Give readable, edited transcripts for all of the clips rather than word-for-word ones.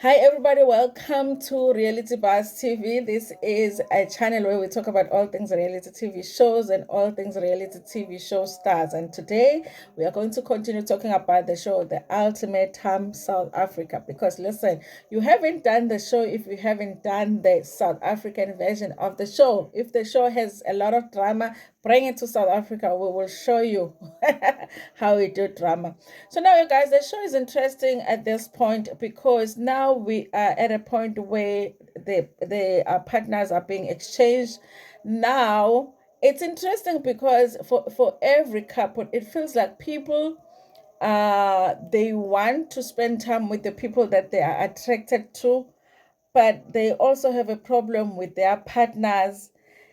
Hi, everybody. Welcome to Reality Buzz TV. This is a channel where we talk about all things reality TV shows and all things reality TV show stars. And today we are going to continue talking about the show, The Ultimatum South Africa. Because listen, you haven't done the show if you haven't done the South African version of the show. If the show has a lot of drama, bring it to South Africa. We will show you how we do drama. So now, you guys, the show is interesting at this point because now we are at a point where the partners are being exchanged. Now it's interesting because for every couple, it feels like people they want to spend time with the people that they are attracted to, but they also have a problem with their partners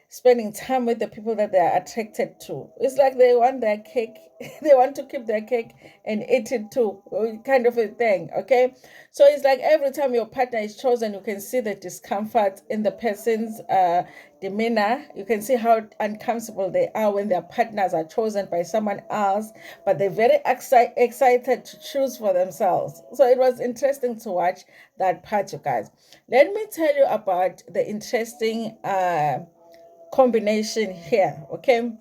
spending time with the people that they are attracted to. It's like they want their cake, they want to keep their cake and eat it too, kind of a thing. Okay. So it's like every time your partner is chosen, you can see the discomfort in the person's demeanor. You can see how uncomfortable they are when their partners are chosen by someone else, but they're very excited to choose for themselves. So it was interesting to watch that part, you guys. Let me tell you about the interesting combination here. Okay.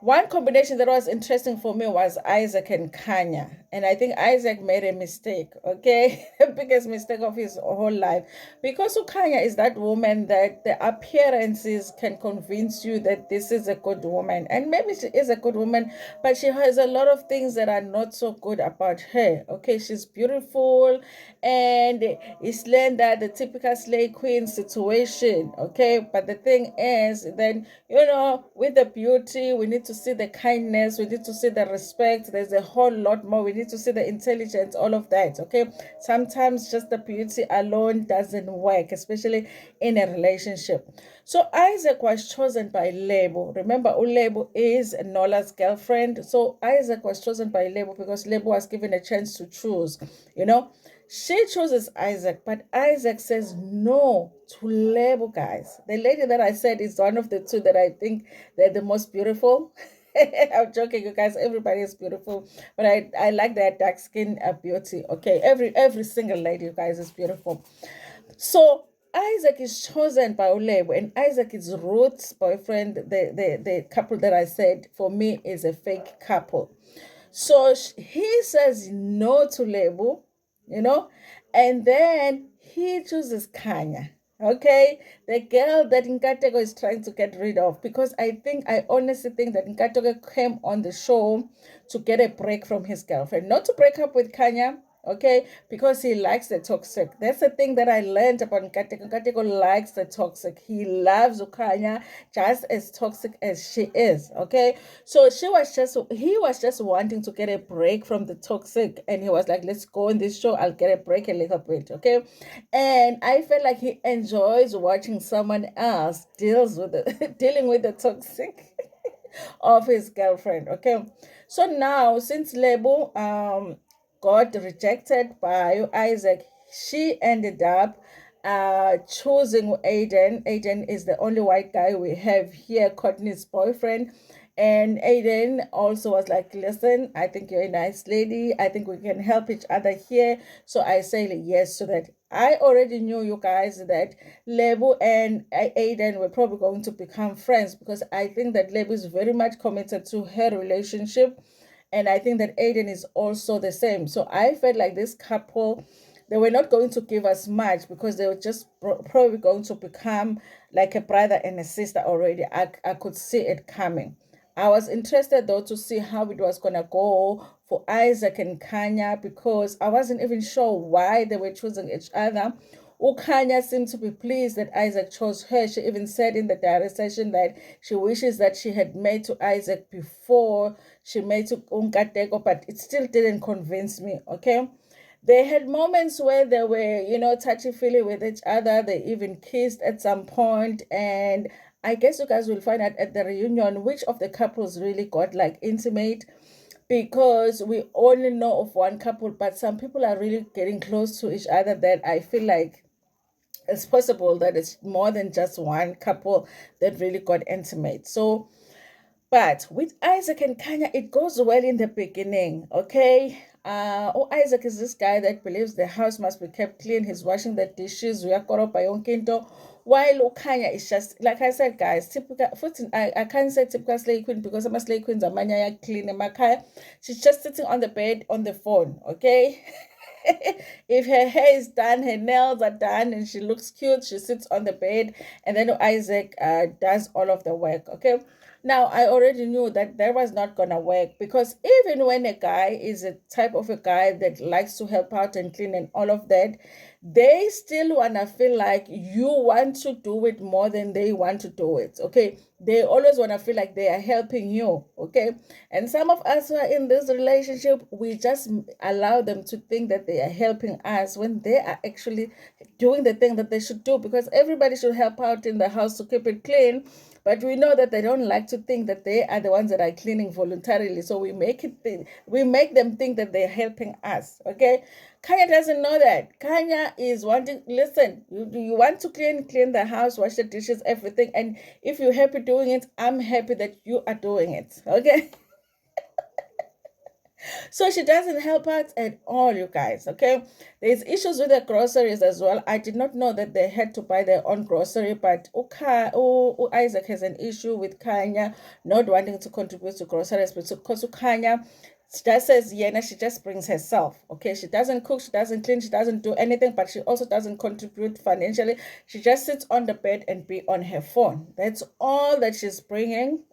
One combination that was interesting for me was Isaac and Kanya. And I think Isaac made a mistake, okay? The biggest mistake of his whole life. Because Kanya is that woman that the appearances can convince you that this is a good woman. And maybe she is a good woman, but she has a lot of things that are not so good about her, okay? She's beautiful and is slender, the typical slay queen situation, okay? But the thing is, then, with the beauty, we need to see the kindness, we need to see the respect. There's a whole lot more. We need to see the intelligence, all of that. Okay. Sometimes just the beauty alone doesn't work, especially in a relationship. So Isaac was chosen by Lebo. Remember, Lebo is Nola's girlfriend. So Isaac was chosen by Lebo because Lebo was given a chance to choose, you know. She chooses Isaac, but Isaac says no to Lebo, guys. The lady that I said is one of the two that I think they're the most beautiful. I'm joking, you guys. Everybody is beautiful, but I like that dark skin beauty. Okay, every single lady, you guys, is beautiful. So Isaac is chosen by Ulebo, and Isaac is Ruth's boyfriend. The couple that I said for me is a fake couple. So he says no to Lebu, and then he chooses Kanya. Okay, the girl that Nkateko is trying to get rid of, because I honestly think that Nkateko came on the show to get a break from his girlfriend, not to break up with Kanya, okay, because he likes the toxic. That's the thing that I learned about Nkateko. Nkateko likes the toxic. He loves Ukanya just as toxic as she is, okay. So he was just wanting to get a break from the toxic, and he was like, let's go on this show, I'll get a break a little bit, okay. And I felt like he enjoys watching someone else dealing with the toxic of his girlfriend, okay. So now, since Lebo got rejected by Isaac, she ended up choosing Aiden. Aiden is the only white guy we have here, Courtney's boyfriend. And Aiden also was like, listen, I think you're a nice lady. I think we can help each other here. So I say yes to that. I already knew, you guys, that Lebu and Aiden were probably going to become friends because I think that Lebu is very much committed to her relationship. And I think that Aiden is also the same. So I felt like this couple, they were not going to give us much because they were just probably going to become like a brother and a sister already. I could see it coming. I was interested though to see how it was gonna go for Isaac and Kanya because I wasn't even sure why they were choosing each other. Ukanya seemed to be pleased that Isaac chose her. She even said in the diary session that she wishes that she had made to Isaac before she made to Nkateko, but it still didn't convince me, okay? They had moments where they were, touchy-feely with each other. They even kissed at some point, and I guess you guys will find out at the reunion which of the couples really got like intimate because we only know of one couple, but some people are really getting close to each other that I feel like it's possible that it's more than just one couple that really got intimate. So, but with Isaac and Kanya, it goes well in the beginning, okay? Isaac is this guy that believes the house must be kept clean. He's washing the dishes, uyakoropa yonke into. While Kanya is just, like I said, guys, typical. I can't say typical slay queen because I'm a slay queens are manya clean in Makaya. She's just sitting on the bed on the phone, okay? If her hair is done, her nails are done, and she looks cute, she sits on the bed, and then Isaac does all of the work, okay? Now, I already knew that that was not gonna work because even when a guy is a type of a guy that likes to help out and clean and all of that, they still wanna feel like you want to do it more than they want to do it. Okay, they always wanna feel like they are helping you. Okay, and some of us who are in this relationship, we just allow them to think that they are helping us when they are actually doing the thing that they should do because everybody should help out in the house to keep it clean, but we know that they don't like to think that they are the ones that are cleaning voluntarily. So we make them think that they're helping us. Okay. Kanya doesn't know that. Kanya is wanting, listen, you want to clean the house, wash the dishes, everything. And if you're happy doing it, I'm happy that you are doing it. Okay. So she doesn't help us at all, you guys. Okay. There's issues with the groceries as well. I did not know that they had to buy their own grocery, but Isaac has an issue with Kanya not wanting to contribute to groceries because Kanya just says Yena, she just brings herself. Okay, she doesn't cook, she doesn't clean, she doesn't do anything, but she also doesn't contribute financially. She just sits on the bed and be on her phone. That's all that she's bringing.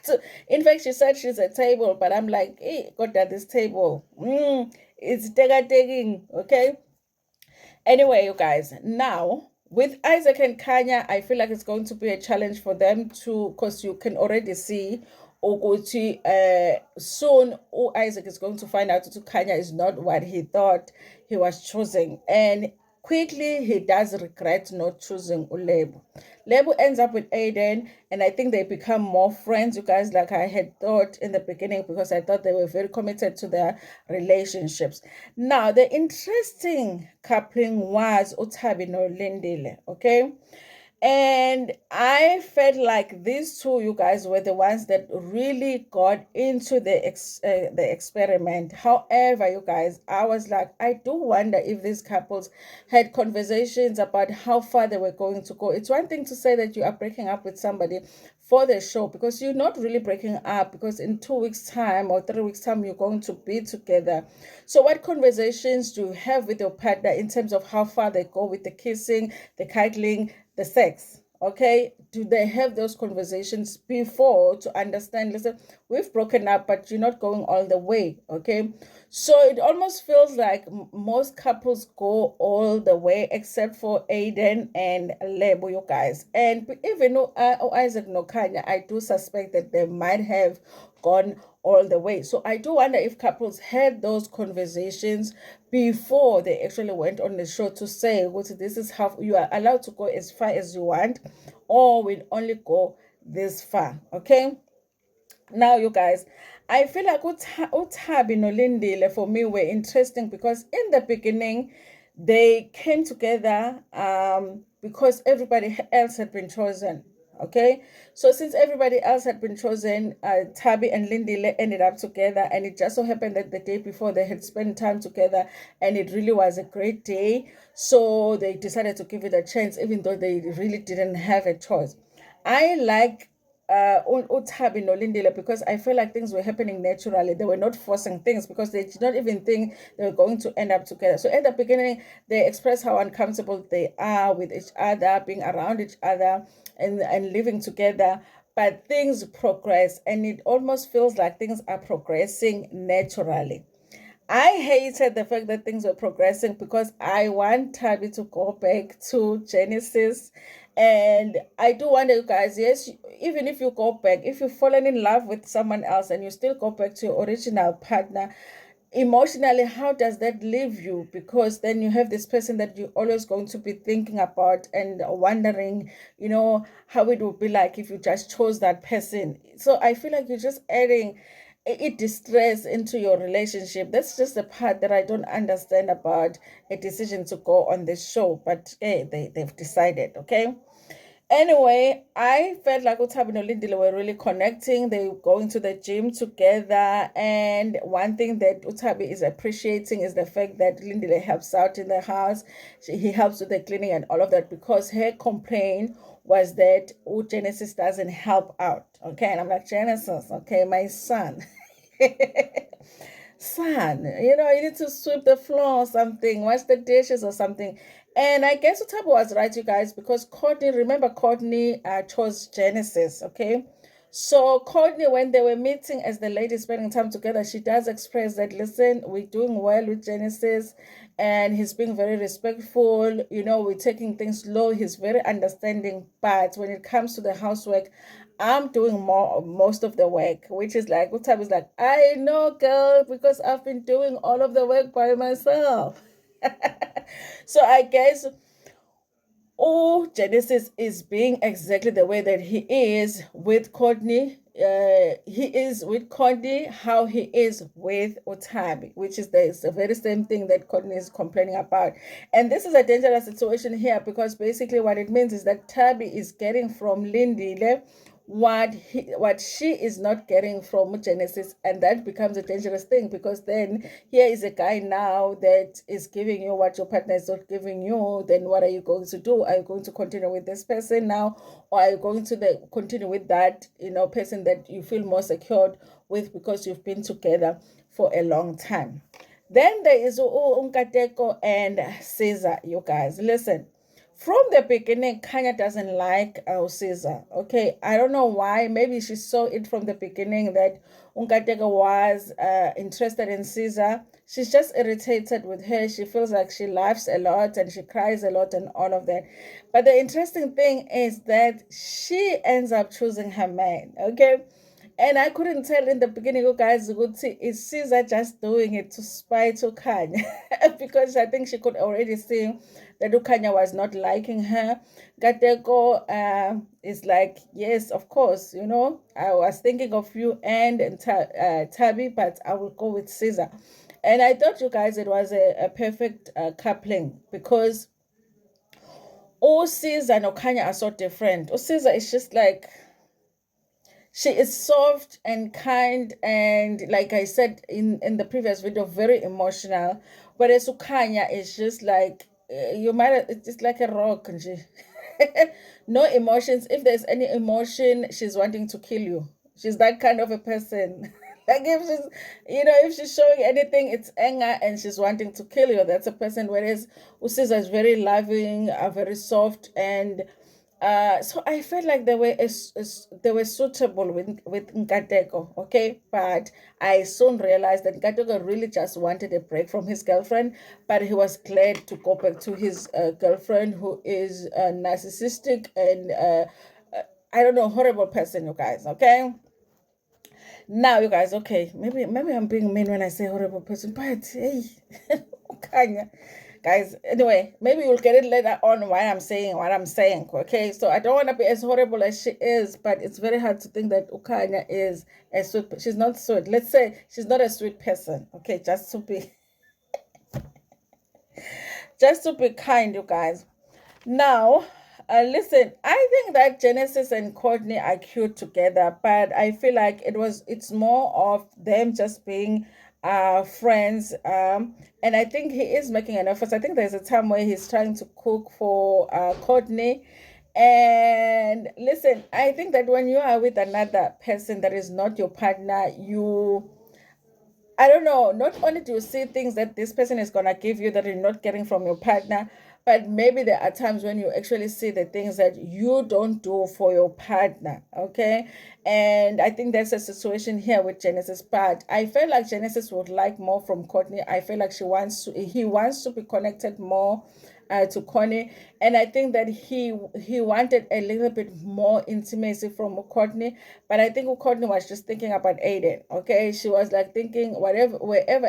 So, in fact, she said she's a table, but I'm like, hey, got that this table. It's taking, okay? Anyway, you guys, now with Isaac and Kanya, I feel like it's going to be a challenge for them to, because you can already see Oguchi, soon Isaac is going to find out that Kanya is not what he thought he was choosing. And quickly he does regret not choosing Ulebu. Lebu ends up with Aiden, and I think they become more friends, you guys, like I had thought in the beginning, because I thought they were very committed to their relationships. Now, the interesting coupling was Utabi no Lindile, okay? And I felt like these two, you guys, were the ones that really got into the experiment. However, you guys, I was like, I do wonder if these couples had conversations about how far they were going to go. It's one thing to say that you are breaking up with somebody for the show because you're not really breaking up because in 2 weeks' time or 3 weeks' time you're going to be together. So, what conversations do you have with your partner in terms of how far they go with the kissing, the cuddling, the sex? Okay, do they have those conversations before to understand, listen, we've broken up but you're not going all the way? Okay, so it almost feels like most couples go all the way except for Aiden and Lebo, you guys. And even though Isaac no Kanya, I do suspect that they might have gone all the way. So I do wonder if couples had those conversations before they actually went on the show to say, well, this is how you are allowed to go as far as you want, or will only go this far. Okay. Now, you guys, I feel like Utabi no Lindile for me were interesting because in the beginning they came together because everybody else had been chosen. Okay, so since everybody else had been chosen, Tabi and Lindile ended up together, and it just so happened that the day before they had spent time together, and it really was a great day. So they decided to give it a chance, even though they really didn't have a choice. I like Utabi no Lindile because I feel like things were happening naturally. They were not forcing things because they did not even think they were going to end up together. So at the beginning, they express how uncomfortable they are with each other, being around each other, and living together. But things progress, and it almost feels like things are progressing naturally. I hated the fact that things were progressing because I want Tabby to go back to Genesis. And I do wonder, you guys, yes, even if you go back, if you've fallen in love with someone else and you still go back to your original partner, emotionally, how does that leave you? Because then you have this person that you're always going to be thinking about and wondering, how it would be like if you just chose that person. So I feel like you're just adding distress into your relationship. That's just the part that I don't understand about a decision to go on this show. But hey, they've decided, okay? Anyway, I felt like Utabi and Lindile were really connecting. They were going to the gym together. And one thing that Utabi is appreciating is the fact that Lindile helps out in the house. He helps with the cleaning and all of that, because her complaint was that Genesis doesn't help out. Okay. And I'm like, Genesis, okay, my son. Son, you need to sweep the floor or something, wash the dishes or something. And I guess Utabo was right, you guys, because Courtney, remember Courtney chose Genesis, okay? So Courtney, when they were meeting as the ladies spending time together, she does express that, listen, we're doing well with Genesis, and he's being very respectful. We're taking things slow. He's very understanding. But when it comes to the housework, I'm doing most of the work, which is like, what time is like, I know, girl, because I've been doing all of the work by myself. So I guess Genesis is being exactly the way that he is with Courtney. He is with Courtney how he is with Otabi, which is the very same thing that Courtney is complaining about. And this is a dangerous situation here, because basically what it means is that Tabi is getting from Lindile what she is not getting from Genesis, and that becomes a dangerous thing, because then here is a guy now that is giving you what your partner is not giving you. Then what are you going to do? Are you going to continue with this person now, or are you going to continue with that person that you feel more secured with because you've been together for a long time? Then there is Nkateko and Cesar. You guys, listen, from the beginning, Kanya doesn't like Cesar. Okay, I don't know why. Maybe she saw it from the beginning that Nkateko was interested in Cesar. She's just irritated with her. She feels like she laughs a lot and she cries a lot and all of that. But the interesting thing is that she ends up choosing her man. Okay. And I couldn't tell in the beginning, you guys, would see, is Caesar just doing it to spite Kanya? Because I think she could already see that Kanya was not liking her. Nkateko is like, yes, of course, I was thinking of you and Tabi, but I will go with Caesar. And I thought, you guys, it was a perfect coupling, because all Caesar and Kanya are so different. Caesar is just like, she is soft and kind, and like I said in the previous video, very emotional. Whereas Ukanya is just like, you might, it's just like a rock. No emotions. If there's any emotion, she's wanting to kill you. She's that kind of a person. Like, if she's showing anything, it's anger and she's wanting to kill you. That's a person. Whereas Usiza is very loving, very soft, and so I felt like they were suitable with Nkateko, okay? But I soon realized that Nkateko really just wanted a break from his girlfriend, but he was glad to go back to his girlfriend, who is narcissistic and I don't know, horrible person, you guys, okay? Now, you guys, okay, maybe I'm being mean when I say horrible person, but hey, Kanya. Guys, anyway, maybe you'll get it later on why I'm saying what I'm saying, okay? So I don't want to be as horrible as she is, but it's very hard to think that Ukanya is a sweet, she's not sweet. Let's say she's not a sweet person, okay? Just to be kind, you guys. Now, listen, I think that Genesis and Courtney are cute together, but I feel like it's more of them just being friends. And I think he is making an effort. I think there's a time where he's trying to cook for Courtney. And listen, I think that when you are with another person that is not your partner, I don't know, not only do you see things that this person is going to give you that you're not getting from your partner, but maybe there are times when you actually see the things that you don't do for your partner, okay? And I think that's a situation here with Genesis. But I feel like Genesis would like more from Courtney. I feel like he wants to be connected more to Connie, and I think that he wanted a little bit more intimacy from Courtney, but I think Courtney was just thinking about Aiden. Okay, she was like thinking, wherever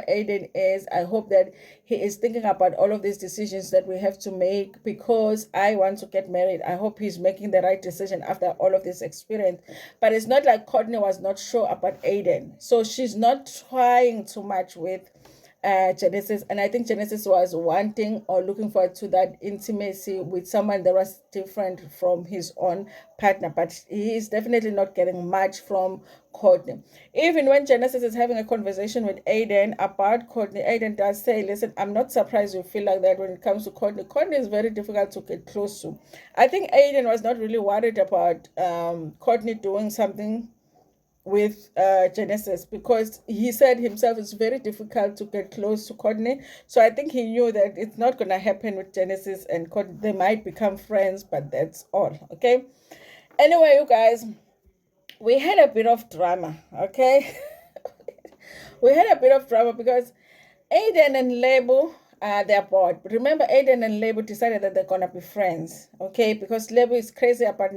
Aiden is, I hope that he is thinking about all of these decisions that we have to make, because I want to get married. I hope he's making the right decision after all of this experience. But it's not like Courtney was not sure about Aiden, so she's not trying too much with Genesis, and I think Genesis was wanting or looking forward to that intimacy with someone that was different from his own partner, but he is definitely not getting much from Courtney. Even when Genesis is having a conversation with Aiden about Courtney, Aiden does say, "Listen, I'm not surprised you feel like that when it comes to Courtney. Courtney is very difficult to get close to." I think Aiden was not really worried about Courtney doing something with Genesis, because he said himself it's very difficult to get close to Courtney. So I think he knew that it's not going to happen with Genesis and Courtney. They might become friends, but that's all. Okay. Anyway, you guys, we had a bit of drama. Okay. We had a bit of drama because Aiden and Lebo, they're bored. But remember, Aiden and Lebo decided that they're gonna be friends, okay? Because Lebo is crazy about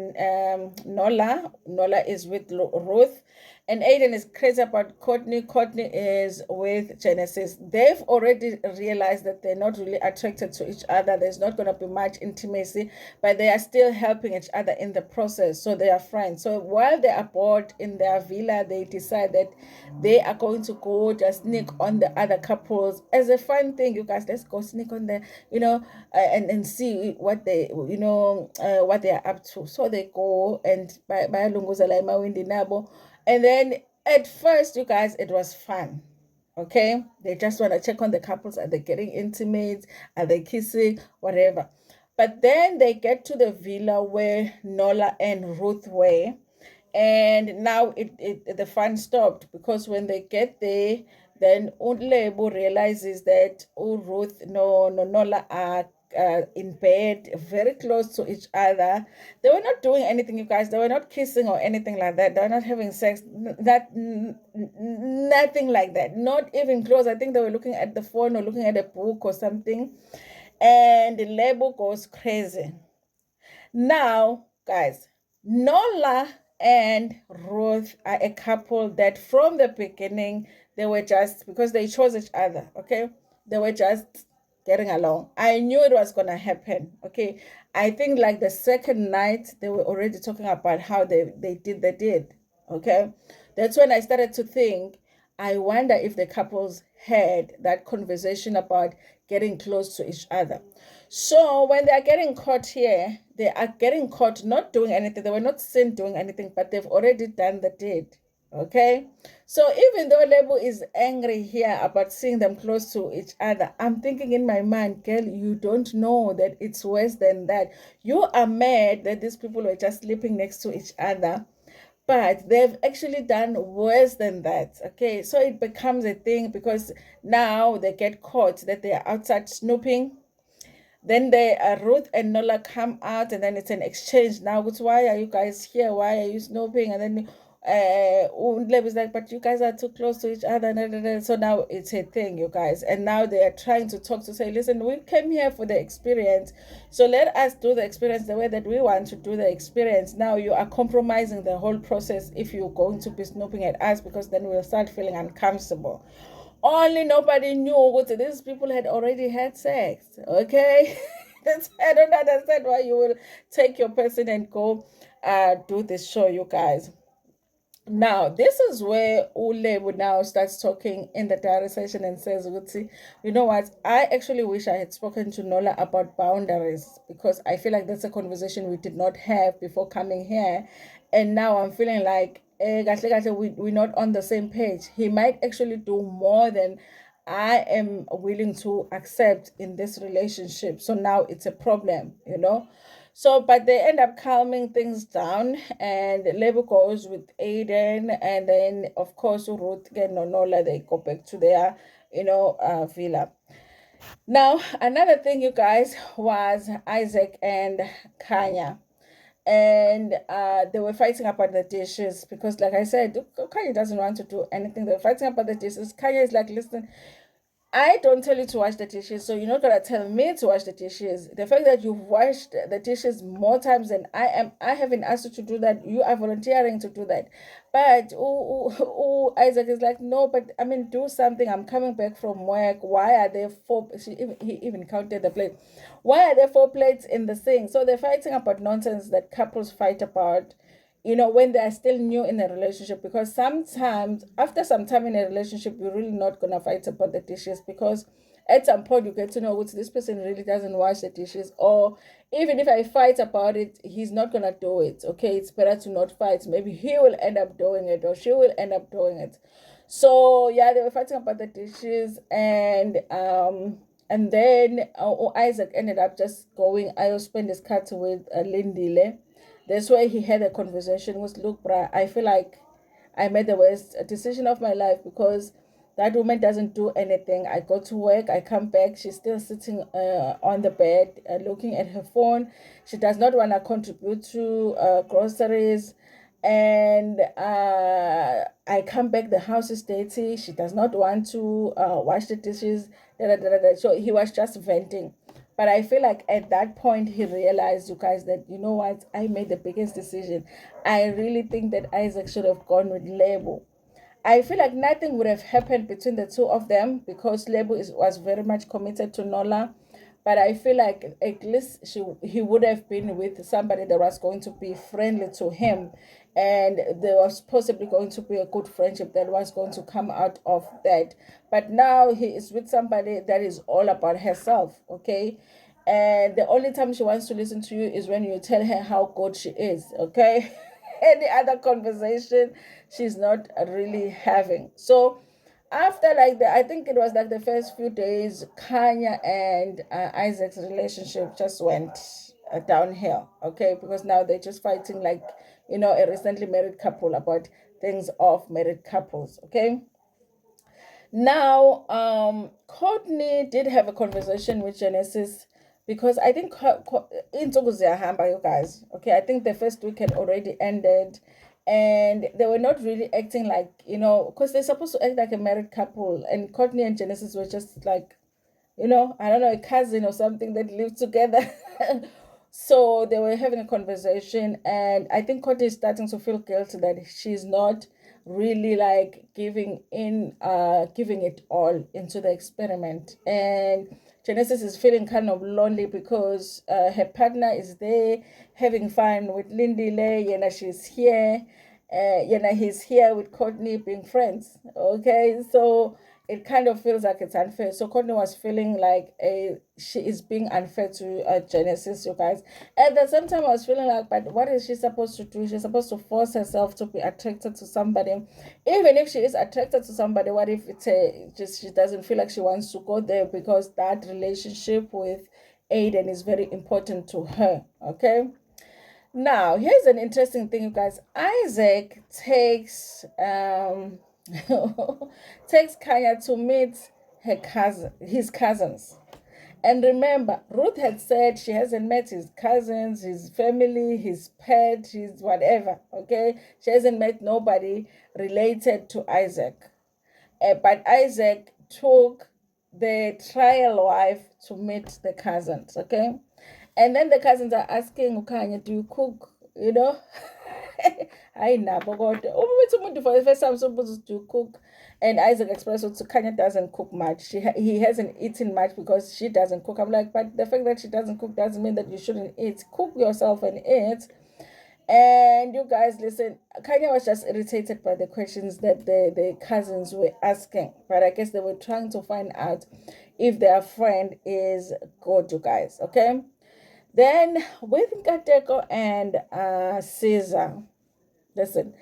Nola. Nola is with Ruth, and Aiden is crazy about Courtney. Courtney is with Genesis. They've already realized that they're not really attracted to each other. There's not gonna be much intimacy, but they are still helping each other in the process. So they are friends. So while they are bored in their villa, they decide that they are going to go just sneak on the other couples as a fun thing. You guys, let's go sneak on the, and see what they, what they are up to. So they go and bayalunguzela emawindi nabo, and then at first, you guys, it was fun. Okay, they just want to check on the couples. Are they getting intimate? Are they kissing? Whatever. But then they get to the villa where Nola and Ruth were, and now the fun stopped, because when they get there, then Unlebu realizes that Ruth no Nola are in bed, very close to each other. They were not doing anything, you guys. They were not kissing or anything like that. They were not having sex. Nothing like that. Not even close. I think they were looking at the phone or looking at a book or something. And the label goes crazy. Now, guys, Nola and Ruth are a couple that from the beginning, they were just, because they chose each other, okay? They were just getting along. I knew it was going to happen, okay? I think like the second night, they were already talking about how they did, okay? That's when I started to think, I wonder if the couples had that conversation about getting close to each other. So when they are getting caught here, they are getting caught not doing anything. They were not seen doing anything, but they've already done the deed. Okay. So even though Lebo is angry here about seeing them close to each other, I'm thinking in my mind, girl, you don't know that it's worse than that. You are mad that these people were just sleeping next to each other, but they've actually done worse than that. Okay. So it becomes a thing, because now they get caught that they are outside snooping. Then they Ruth and Nola come out, and then it's an exchange. Now it's, why are you guys here? Why are you snooping? And then Leb is like, but you guys are too close to each other. So now it's a thing, you guys. And now they are trying to talk to say, listen, we came here for the experience. So let us do the experience the way that we want to do the experience. Now you are compromising the whole process if you're going to be snooping at us, because then we'll start feeling uncomfortable. Only nobody knew what these people had already had sex. Okay. That's, I don't understand why you will take your person and go do this show, you guys. Now, this is where Ule now starts talking in the diary session and says, you know what? I actually wish I had spoken to Nola about boundaries, because I feel like that's a conversation we did not have before coming here. And now I'm feeling like we're not on the same page. He might actually do more than I am willing to accept in this relationship. So now it's a problem. So, but they end up calming things down, and Lebo goes with Aiden, and then of course Ruth and Nonola, they go back to their, villa. Now, another thing, you guys, was Isaac and Kanya, and they were fighting about the dishes, because, like I said, Kanya doesn't want to do anything. They were fighting about the dishes. Kanya is like, listen, I don't tell you to wash the dishes, so you're not gonna tell me to wash the dishes. The fact that you've washed the dishes more times than I haven't asked you to do that. You are volunteering to do that. But Isaac is like, no, but I mean, do something. I'm coming back from work. Why are there four? He even counted the plate. Why are there four plates in the sink? So they're fighting about nonsense that couples fight about when they are still new in a relationship, because sometimes after some time in a relationship, you're really not gonna fight about the dishes, because at some point you get to know which this person really doesn't wash the dishes, or even if I fight about it, he's not gonna do it. Okay, it's better to not fight. Maybe he will end up doing it, or she will end up doing it. So yeah, they were fighting about the dishes, and then Isaac ended up just going. I spent his cut with Lindile. That's why he had a conversation with, look, bruh, I feel like I made the worst decision of my life, because that woman doesn't do anything. I go to work, I come back, she's still sitting on the bed looking at her phone. She does not want to contribute to groceries. And I come back, the house is dirty. She does not want to wash the dishes. Da, da, da, da, da. So he was just venting. But I feel like at that point he realized, you guys, that you know what, I made the biggest decision. I really think that Isaac should have gone with Lebo. I feel like nothing would have happened between the two of them, because Lebo was very much committed to Nola. But I feel like at least he would have been with somebody that was going to be friendly to him. And there was possibly going to be a good friendship that was going to come out of that. But now he is with somebody that is all about herself, okay? And the only time she wants to listen to you is when you tell her how good she is, okay? Any other conversation she's not really having. So after like I think it was like the first few days, Kanya and Isaac's relationship just went downhill, okay? Because now they're just fighting like, a recently married couple about things of married couples, okay? Now, Courtney did have a conversation with Genesis, because I think in Ziyahamba, you guys. Okay, I think the first week had already ended, and they were not really acting like, because they're supposed to act like a married couple, and Courtney and Genesis were just like, I don't know, a cousin or something that lived together. So they were having a conversation, and I think Courtney is starting to feel guilty that she's not really like giving it all into the experiment. And Genesis is feeling kind of lonely, because her partner is there having fun with Lindile, she's here. He's here with Courtney being friends. Okay, so it kind of feels like it's unfair. So Courtney was feeling like she is being unfair to Genesis, you guys. At the same time, I was feeling like, but what is she supposed to do? She's supposed to force herself to be attracted to somebody. Even if she is attracted to somebody, what if it's just she doesn't feel like she wants to go there, because that relationship with Aiden is very important to her. Okay. Now, here's an interesting thing, you guys. Isaac takes takes Kanya to meet his cousins. And remember, Ruth had said she hasn't met his cousins, his family, his pet, his whatever. Okay, she hasn't met nobody related to Isaac. But Isaac took the trial wife to meet the cousins. Okay, and then the cousins are asking Ukanya, do you cook? I nabo kodwa uma uthi umuntu for the first time supposed to cook, and Isaac expressed to Kanya doesn't cook much. He hasn't eaten much because she doesn't cook. I'm like, but the fact that she doesn't cook doesn't mean that you shouldn't eat. Cook yourself and eat. And you guys, listen, Kanya was just irritated by the questions that the cousins were asking. But I guess they were trying to find out if their friend is good, you guys. Okay. Then with Nkateko and Cesar, listen,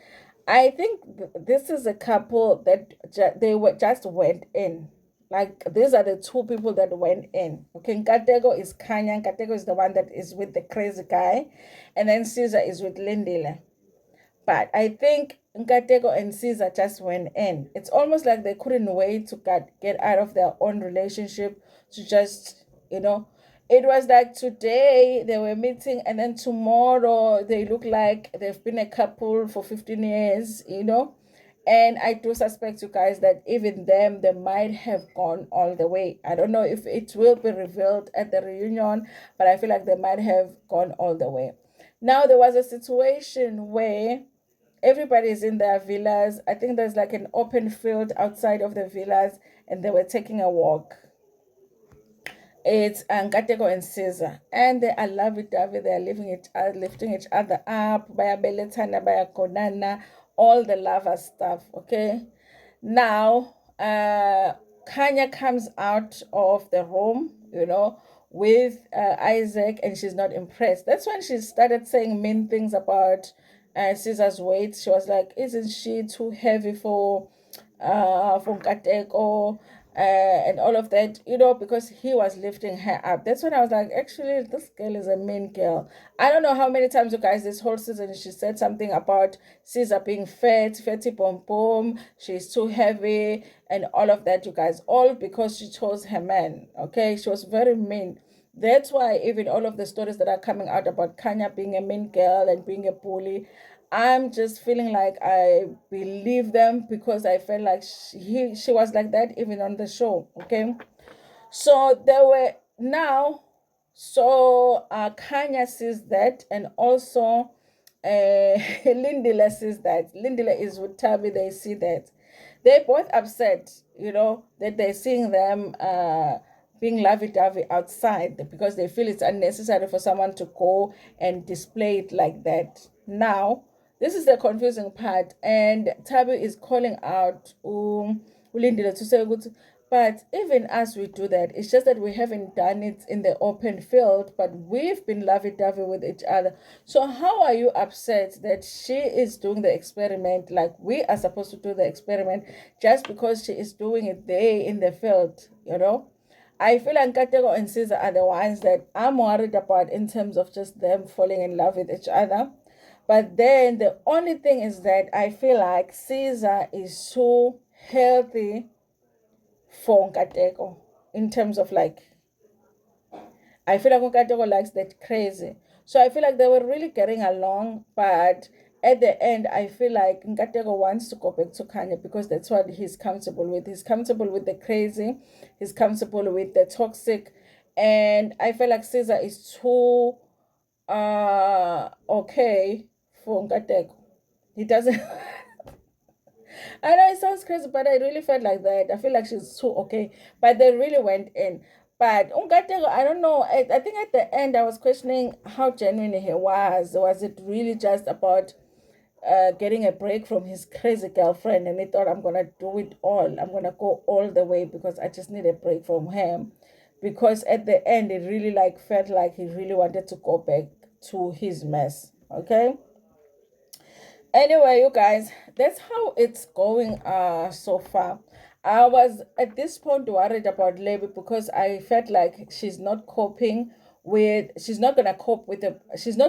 I think this is a couple that they were just went in. Like these are the two people that went in. Okay, Nkateko is Kanya. Nkateko is the one that is with the crazy guy, and then Cesar is with Lindile. But I think Nkateko and Cesar just went in. It's almost like they couldn't wait to get out of their own relationship to just, it was like today they were meeting, and then tomorrow they look like they've been a couple for 15 years. And I do suspect, you guys, that even them, they might have gone all the way. I don't know if it will be revealed at the reunion, but I feel like they might have gone all the way. Now, there was a situation where everybody's in their villas. I think there's like an open field outside of the villas, and they were taking a walk. It's Nkateko and Cesar, and they are lovey-dovey. They are lifting each other up. Baya beletana, baya konana, all the lover stuff. Okay, now Kanya comes out of the room, with Isaac, and she's not impressed. That's when she started saying mean things about Caesar's weight. She was like, "Isn't she too heavy for Nkateko?" And all of that, because he was lifting her up. That's when I was like, actually, this girl is a mean girl. I don't know how many times, you guys, this whole season, she said something about Caesar being fatty pom pom, she's too heavy, and all of that, you guys, all because she chose her man. Okay, she was very mean. That's why even all of the stories that are coming out about Kanya being a mean girl and being a bully, I'm just feeling like I believe them, because I felt like she was like that even on the show. Okay, so there were now, so Kanya sees that, and also Lindila sees that. Lindila is with Tabi. They see that. They're both upset, that they're seeing them being lovey-dovey outside, because they feel it's unnecessary for someone to go and display it like that. Now, this is the confusing part, and Tabi is calling out Ulindile to say, but even as we do that, it's just that we haven't done it in the open field, but we've been lovey-dovey with each other. So how are you upset that she is doing the experiment like we are supposed to do the experiment, just because she is doing it there in the field, I feel like Nkateko and Cesar are the ones that I'm worried about, in terms of just them falling in love with each other. But then the only thing is that I feel like Caesar is so healthy for Nkateko, in terms of like, I feel like Nkateko likes that crazy. So I feel like they were really getting along, but at the end, I feel like Nkateko wants to go back to Kanya, because that's what he's comfortable with. He's comfortable with the crazy, he's comfortable with the toxic, and I feel like Caesar is too okay for Nkateko. He doesn't. I know it sounds crazy, but I really felt like that. I feel like she's too okay. But they really went in. But Nkateko, I don't know. I think at the end I was questioning how genuine he was. Was it really just about getting a break from his crazy girlfriend, and he thought, I'm gonna do it all. I'm gonna go all the way, because I just need a break from him. Because at the end it really like felt like he really wanted to go back to his mess. Okay. Anyway, you guys, that's how it's going so far. I was at this point worried about Lady, because I felt like she's not gonna cope with she's not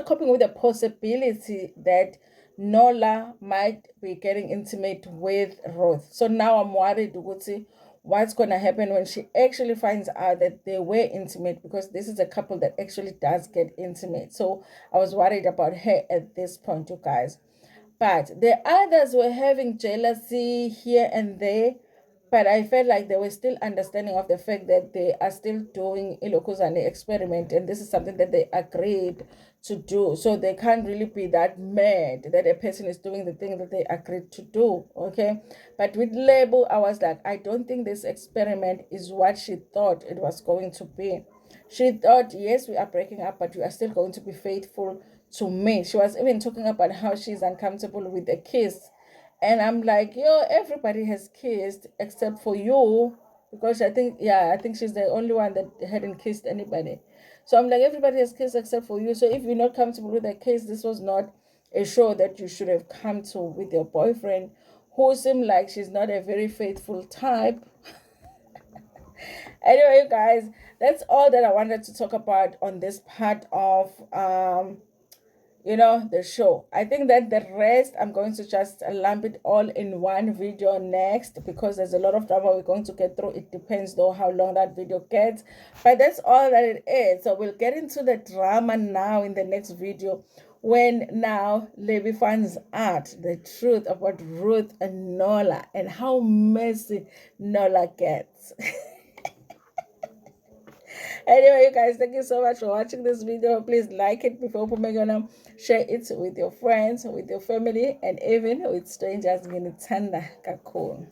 coping with the possibility that Nola might be getting intimate with Ruth. So now I'm worried, Guti, what's gonna happen when she actually finds out that they were intimate, because this is a couple that actually does get intimate. So I was worried about her at this point, you guys. But the others were having jealousy here and there, but I felt like they were still understanding of the fact that they are still doing Ilokuzane experiment, and this is something that they agreed to do. So they can't really be that mad that a person is doing the thing that they agreed to do. Okay. But with Label, I was like, I don't think this experiment is what she thought it was going to be. She thought, yes, we are breaking up, but you are still going to be faithful to me. She was even talking about how she's uncomfortable with the kiss. And I'm like, yo, everybody has kissed except for you. Because I think she's the only one that hadn't kissed anybody. So I'm like, everybody has kissed except for you. So if you're not comfortable with the kiss, this was not a show that you should have come to with your boyfriend, who seemed like she's not a very faithful type. Anyway, you guys, that's all that I wanted to talk about on this part of the show. I think that the rest I'm going to just lump it all in one video next, because there's a lot of drama we're going to get through. It depends though how long that video gets, but that's all that it is. So we'll get into the drama now in the next video, when now Levi finds out the truth about Ruth and Nola, and how messy Nola gets. Anyway, you guys, thank you so much for watching this video. Please like it before Pumegona. Share it with your friends, with your family, and even with strangers. Nginithanda kakhulu.